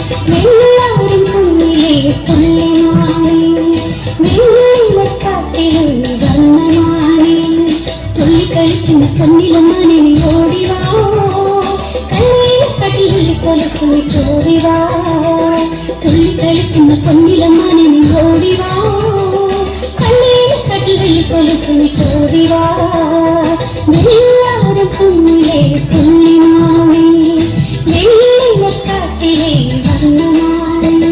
എല്ലാവരും കുഞ്ഞിലെ പുള്ളിമാണി വെള്ളിലക്കാട്ടിലെ വണ്ണമാണി തുള്ളിക്കളിക്കുന്ന പൊന്നിലമാണി ഓടിവാ കല്ലിൽ കൊലസുമിട്ടോടിവാ തുള്ളിക്കളിക്കുന്ന പൊന്നിലമാണി ഓടിവാ കല്ലിൽ കൊലസുമിട്ടോടിവാ എല്ലാവരും കുഞ്ഞിലെ പുള്ളിമാണി വെള്ളിലക്കാട്ടിലെ വണ്ണമാണി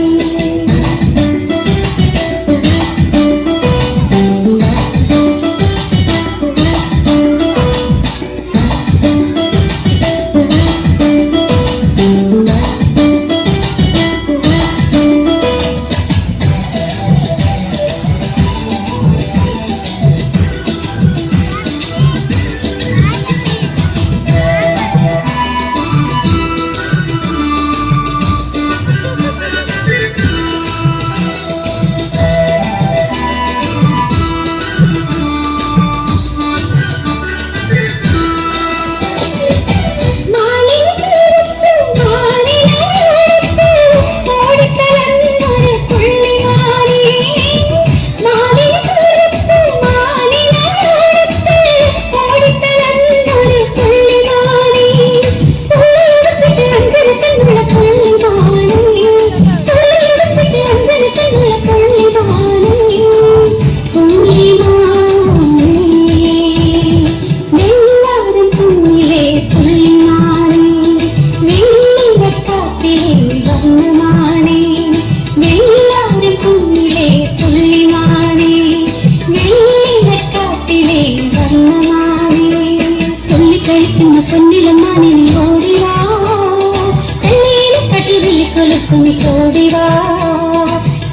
ഓടിവാ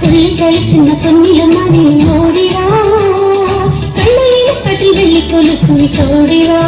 തുള്ളിക്കളിക്കുന്ന പൊന്നിലമാണി ഓടിവാ കണ്ണയിൽ കട്ടി വെള്ളിക്കൊലുസുമിട്ടോടിവാ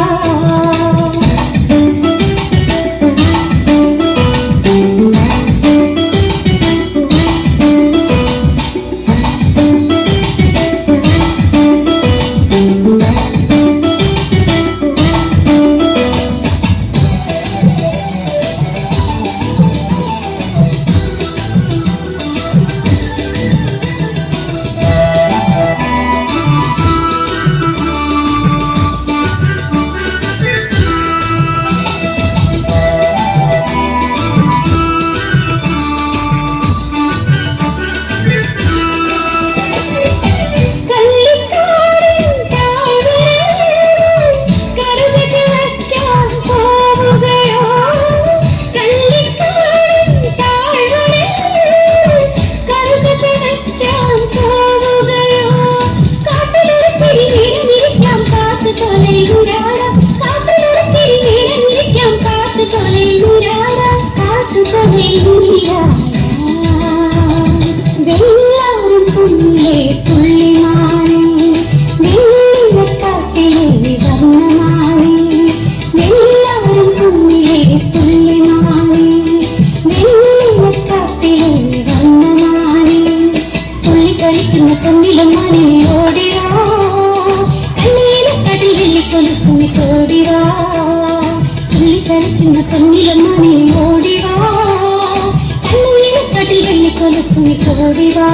എല്ലാവരും കുഞ്ഞിലെ പുള്ളിമാണി വെള്ളിലക്കാട്ടിലെ വർണ്ണമാണി എല്ലാവരും കുഞ്ഞിലെ പുള്ളിമാണി വെള്ളിലക്കാട്ടിലെ വർണ്ണമാണി തുള്ളിക്കളിക്കുന്ന പൊന്നിലമാണി ഓടിവാ കല്ലിലക്കാട്ടിൽ വെള്ളിക്കൊലുസുമിട്ടോടിവാ തുള്ളിക്കളിക്കുന്ന പൊന്നിലമാണി ഓടിവാ കല്ലിലക്കാട്ടിൽ വെള്ളിക്കൊലുസുമിട്ടോടിവാ